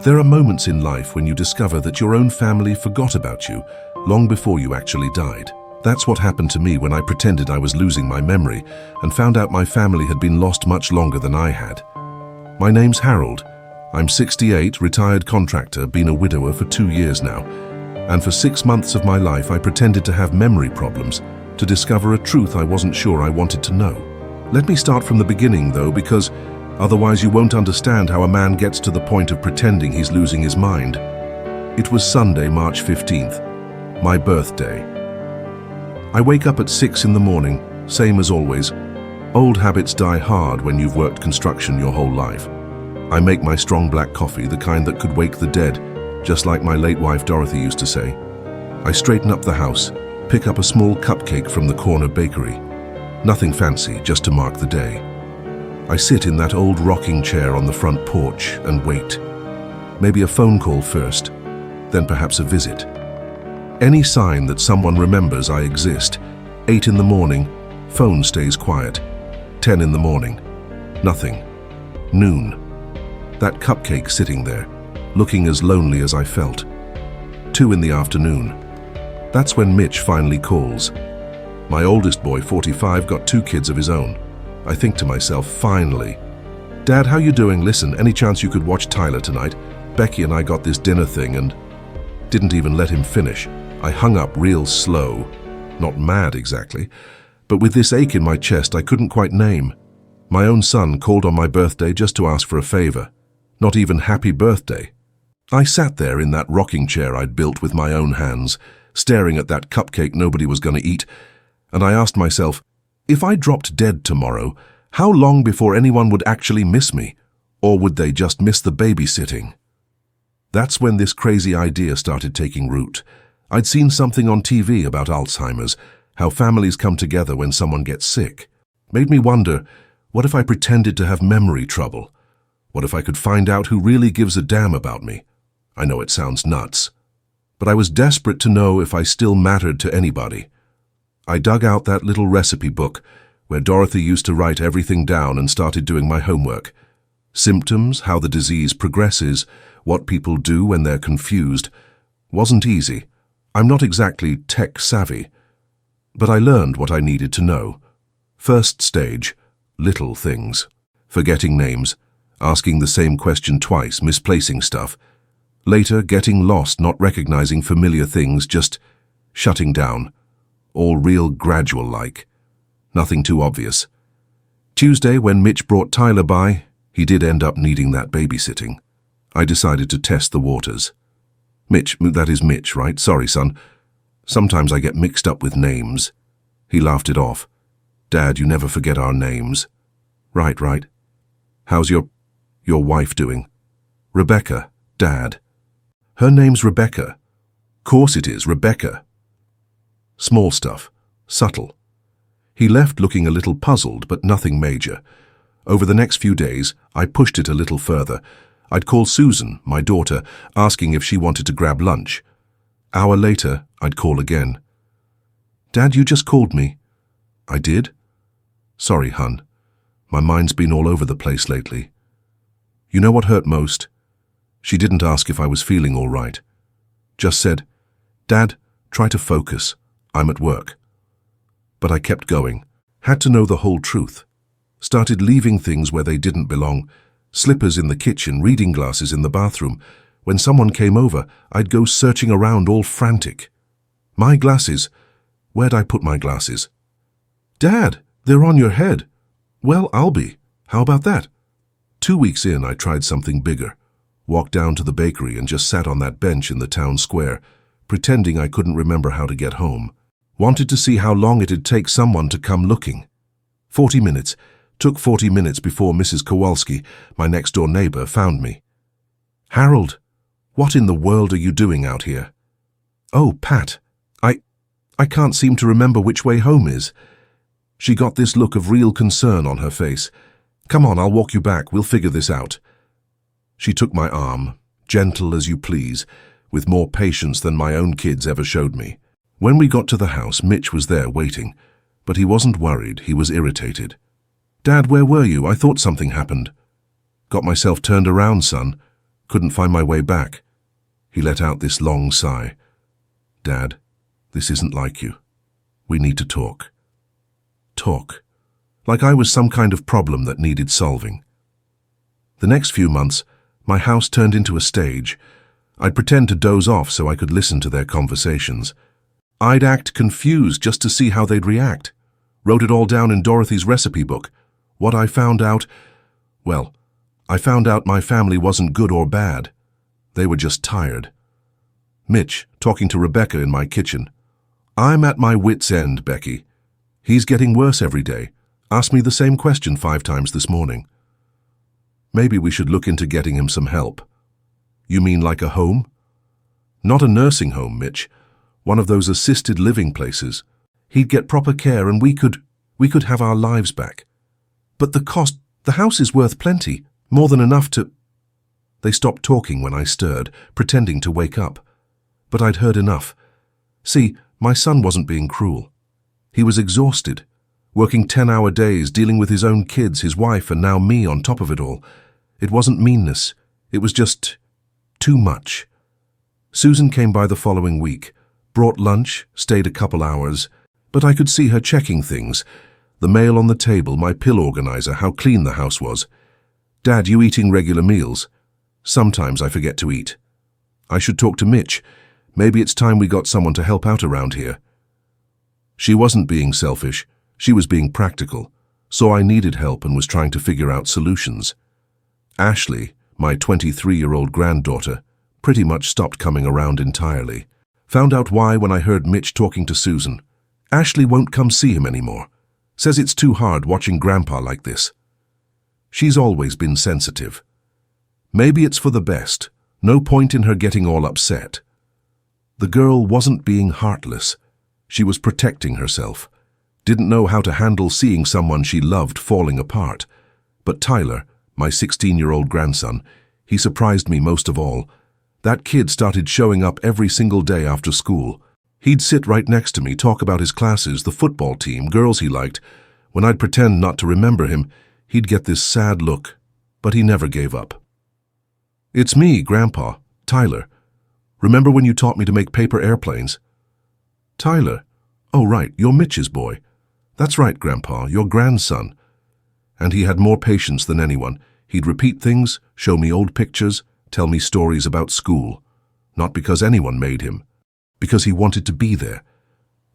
There are moments in life when you discover that your own family forgot about you long before you actually died. That's what happened to me when I pretended I was losing my memory and found out my family had been lost much longer than I had. My name's Harold. I'm 68, retired contractor, been a widower for 2 years now. And for 6 months of my life I pretended to have memory problems to discover a truth I wasn't sure I wanted to know. Let me start from the beginning though, because otherwise you won't understand how a man gets to the point of pretending he's losing his mind. It was Sunday, March 15th, my birthday. I wake up at 6 in the morning, same as always. Old habits die hard when you've worked construction your whole life. I make my strong black coffee, the kind that could wake the dead, just like my late wife Dorothy used to say. I straighten up the house, pick up a small cupcake from the corner bakery. Nothing fancy, just to mark the day. I sit in that old rocking chair on the front porch and wait. Maybe a phone call first, then perhaps a visit. Any sign that someone remembers I exist. 8 in the morning, phone stays quiet. 10 in the morning, nothing. Noon, that cupcake sitting there, looking as lonely as I felt. 2 in the afternoon, that's when Mitch finally calls. My oldest boy, 45, got 2 kids of his own. I think to myself, finally. Dad, how you doing? Listen, any chance you could watch Tyler tonight? Becky and I got this dinner thing and didn't even let him finish. I hung up real slow. Not mad exactly, but with this ache in my chest I couldn't quite name. My own son called on my birthday just to ask for a favor. Not even happy birthday. I sat there in that rocking chair I'd built with my own hands, staring at that cupcake nobody was going to eat, and I asked myself, if I dropped dead tomorrow, how long before anyone would actually miss me? Or would they just miss the babysitting? That's when this crazy idea started taking root. I'd seen something on TV about Alzheimer's, how families come together when someone gets sick. Made me wonder, what if I pretended to have memory trouble? What if I could find out who really gives a damn about me? I know it sounds nuts, but I was desperate to know if I still mattered to anybody. I dug out that little recipe book where Dorothy used to write everything down and started doing my homework. Symptoms, how the disease progresses, what people do when they're confused. Wasn't easy. I'm not exactly tech savvy, but I learned what I needed to know. First stage, little things. Forgetting names, asking the same question twice, misplacing stuff. Later, getting lost, not recognizing familiar things, just shutting down. All real gradual-like. Nothing too obvious. Tuesday, when Mitch brought Tyler by, he did end up needing that babysitting. I decided to test the waters. Mitch, that is Mitch, right? Sorry, son. Sometimes I get mixed up with names. He laughed it off. Dad, you never forget our names. Right. How's your wife doing? Rebecca, Dad. Her name's Rebecca. Course it is, Rebecca. Small stuff, subtle. He left looking a little puzzled, but nothing major. Over the next few days, I pushed it a little further. I'd call Susan, my daughter, asking if she wanted to grab lunch. Hour later, I'd call again. Dad, you just called me. I did? Sorry, hun. My mind's been all over the place lately. You know what hurt most? She didn't ask if I was feeling all right. Just said, Dad, try to focus. I'm at work. But I kept going. Had to know the whole truth. Started leaving things where they didn't belong. Slippers in the kitchen, reading glasses in the bathroom. When someone came over, I'd go searching around all frantic. My glasses. Where'd I put my glasses? Dad, they're on your head. Well, I'll be. How about that? 2 weeks in, I tried something bigger. Walked down to the bakery and just sat on that bench in the town square, pretending I couldn't remember how to get home. Wanted to see how long it'd take someone to come looking. 40 minutes. Took 40 minutes before Mrs. Kowalski, my next-door neighbor, found me. Harold, what in the world are you doing out here? Oh, Pat, I can't seem to remember which way home is. She got this look of real concern on her face. Come on, I'll walk you back. We'll figure this out. She took my arm, gentle as you please, with more patience than my own kids ever showed me. When we got to the house, Mitch was there waiting, but he wasn't worried, he was irritated. Dad, where were you? I thought something happened. Got myself turned around, son. Couldn't find my way back. He let out this long sigh. Dad, this isn't like you. We need to talk. Talk. Like I was some kind of problem that needed solving. The next few months, my house turned into a stage. I'd pretend to doze off so I could listen to their conversations. I'd act confused just to see how they'd react. Wrote it all down in Dorothy's recipe book. What I found out, well, I found out my family wasn't good or bad. They were just tired. Mitch, talking to Rebecca in my kitchen. I'm at my wit's end, Becky. He's getting worse every day. Asked me the same question 5 times this morning. Maybe we should look into getting him some help. You mean like a home? Not a nursing home, Mitch. One of those assisted living places. He'd get proper care and we could have our lives back. But the cost, the house is worth plenty, more than enough to... They stopped talking when I stirred, pretending to wake up. But I'd heard enough. See, my son wasn't being cruel. He was exhausted, working 10-hour days, dealing with his own kids, his wife, and now me on top of it all. It wasn't meanness. It was just too much. Susan came by the following week, brought lunch, stayed a couple hours, but I could see her checking things. The mail on the table, my pill organizer, how clean the house was. Dad, you eating regular meals? Sometimes I forget to eat. I should talk to Mitch. Maybe it's time we got someone to help out around here. She wasn't being selfish. She was being practical. Saw I needed help and was trying to figure out solutions. Ashley, my 23-year-old granddaughter, pretty much stopped coming around entirely. Found out why when I heard Mitch talking to Susan. Ashley won't come see him anymore. Says it's too hard watching Grandpa like this. She's always been sensitive. Maybe it's for the best. No point in her getting all upset. The girl wasn't being heartless. She was protecting herself. Didn't know how to handle seeing someone she loved falling apart. But Tyler, my 16-year-old grandson, he surprised me most of all. That kid started showing up every single day after school. He'd sit right next to me, talk about his classes, the football team, girls he liked. When I'd pretend not to remember him, he'd get this sad look, but he never gave up. It's me, Grandpa, Tyler. Remember when you taught me to make paper airplanes? Tyler. Oh, right, you're Mitch's boy. That's right, Grandpa, your grandson. And he had more patience than anyone. He'd repeat things, show me old pictures, tell me stories about school. Not because anyone made him. Because he wanted to be there.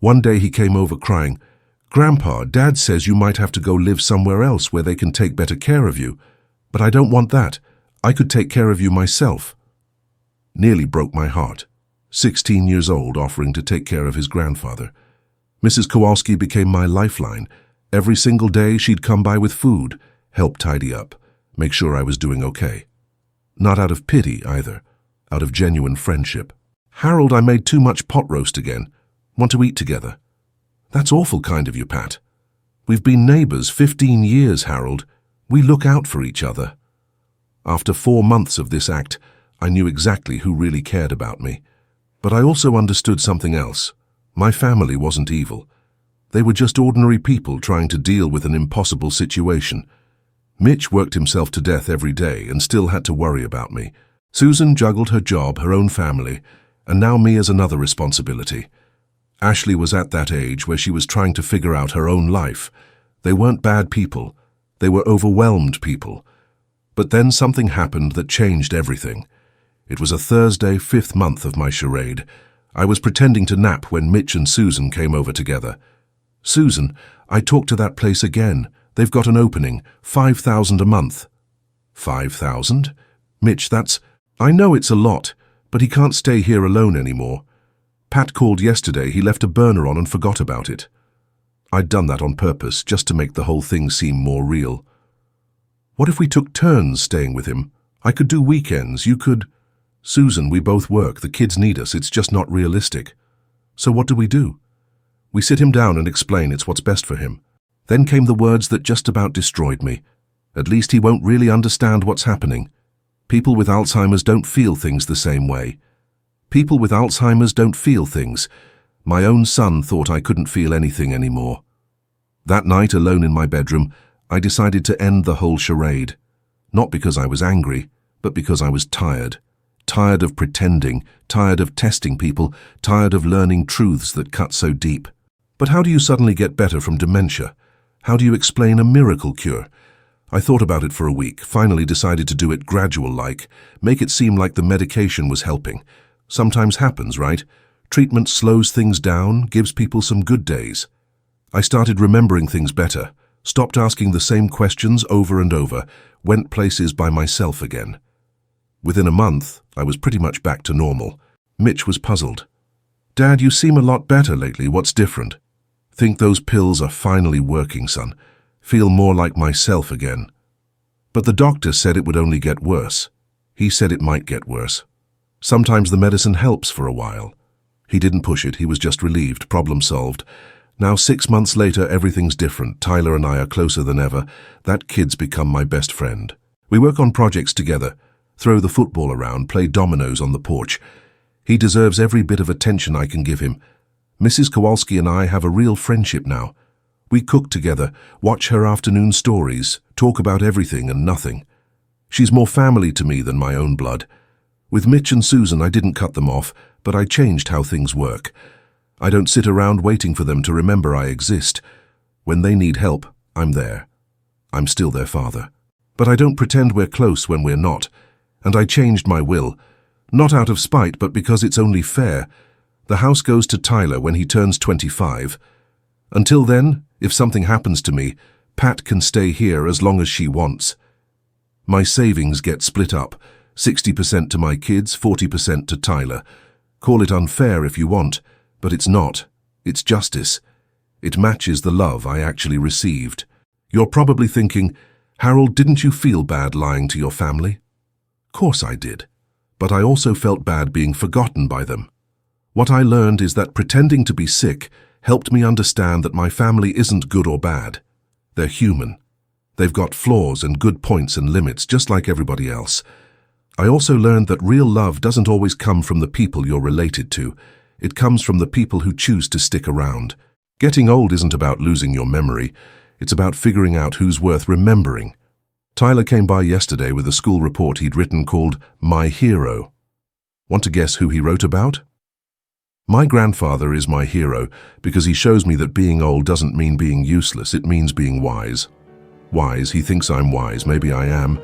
One day he came over crying, Grandpa, Dad says you might have to go live somewhere else where they can take better care of you. But I don't want that. I could take care of you myself. Nearly broke my heart. 16 years old, offering to take care of his grandfather. Mrs. Kowalski became my lifeline. Every single day she'd come by with food, help tidy up, make sure I was doing okay. Not out of pity either, out of genuine friendship. Harold, I made too much pot roast again. Want to eat together? That's awful kind of you, Pat. We've been neighbors 15 years, Harold. We look out for each other. After 4 months of this act, I knew exactly who really cared about me. But I also understood something else. My family wasn't evil. They were just ordinary people trying to deal with an impossible situation. Mitch worked himself to death every day and still had to worry about me. Susan juggled her job, her own family, and now me as another responsibility. Ashley was at that age where she was trying to figure out her own life. They weren't bad people. They were overwhelmed people. But then something happened that changed everything. It was a Thursday, 5th month of my charade. I was pretending to nap when Mitch and Susan came over together. Susan, I talked to that place again. They've got an opening, $5,000 a month. 5,000? Mitch, I know it's a lot, but he can't stay here alone anymore. Pat called yesterday. He left a burner on and forgot about it. I'd done that on purpose, just to make the whole thing seem more real. What if we took turns staying with him? I could do weekends, you could... Susan, we both work. The kids need us. It's just not realistic. So what do? We sit him down and explain it's what's best for him. Then came the words that just about destroyed me. At least he won't really understand what's happening. People with Alzheimer's don't feel things the same way. People with Alzheimer's don't feel things. My own son thought I couldn't feel anything anymore. That night, alone in my bedroom, I decided to end the whole charade. Not because I was angry, but because I was tired. Tired of pretending, tired of testing people, tired of learning truths that cut so deep. But how do you suddenly get better from dementia? How do you explain a miracle cure? I thought about it for a week, finally decided to do it gradual-like, make it seem like the medication was helping. Sometimes happens, right? Treatment slows things down, gives people some good days. I started remembering things better, stopped asking the same questions over and over, went places by myself again. Within a month, I was pretty much back to normal. Mitch was puzzled. "Dad, you seem a lot better lately. What's different?" "Think those pills are finally working, son. Feel more like myself again." But the doctor said it would only get worse. He said it might get worse. Sometimes the medicine helps for a while. He didn't push it, he was just relieved, problem solved. Now 6 months later, everything's different. Tyler and I are closer than ever. That kid's become my best friend. We work on projects together, throw the football around, play dominoes on the porch. He deserves every bit of attention I can give him. Mrs. Kowalski and I have a real friendship now. We cook together, watch her afternoon stories, talk about everything and nothing. She's more family to me than my own blood. With Mitch and Susan, I didn't cut them off, but I changed how things work. I don't sit around waiting for them to remember I exist. When they need help, I'm there. I'm still their father. But I don't pretend we're close when we're not. And I changed my will. Not out of spite, but because it's only fair. The house goes to Tyler when he turns 25. Until then, if something happens to me, Pat can stay here as long as she wants. My savings get split up, 60% to my kids, 40% to Tyler. Call it unfair if you want, but it's not. It's justice. It matches the love I actually received. You're probably thinking, "Harold, didn't you feel bad lying to your family?" Course I did, but I also felt bad being forgotten by them. What I learned is that pretending to be sick helped me understand that my family isn't good or bad. They're human. They've got flaws and good points and limits, just like everybody else. I also learned that real love doesn't always come from the people you're related to. It comes from the people who choose to stick around. Getting old isn't about losing your memory. It's about figuring out who's worth remembering. Tyler came by yesterday with a school report he'd written called My Hero. Want to guess who he wrote about? My grandfather is my hero because he shows me that being old doesn't mean being useless, it means being wise. Wise, he thinks I'm wise, maybe I am,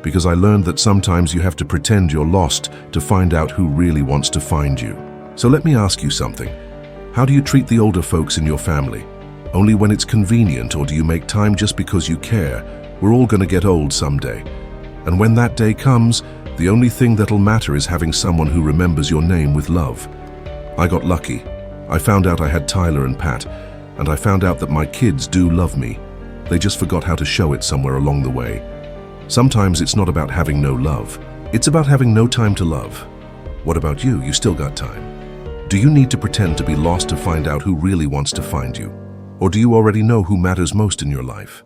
because I learned that sometimes you have to pretend you're lost to find out who really wants to find you. So let me ask you something. How do you treat the older folks in your family? Only when it's convenient, or do you make time just because you care? We're all going to get old someday. And when that day comes, the only thing that'll matter is having someone who remembers your name with love. I got lucky. I found out I had Tyler and Pat, and I found out that my kids do love me. They just forgot how to show it somewhere along the way. Sometimes it's not about having no love. It's about having no time to love. What about you? You still got time. Do you need to pretend to be lost to find out who really wants to find you? Or do you already know who matters most in your life?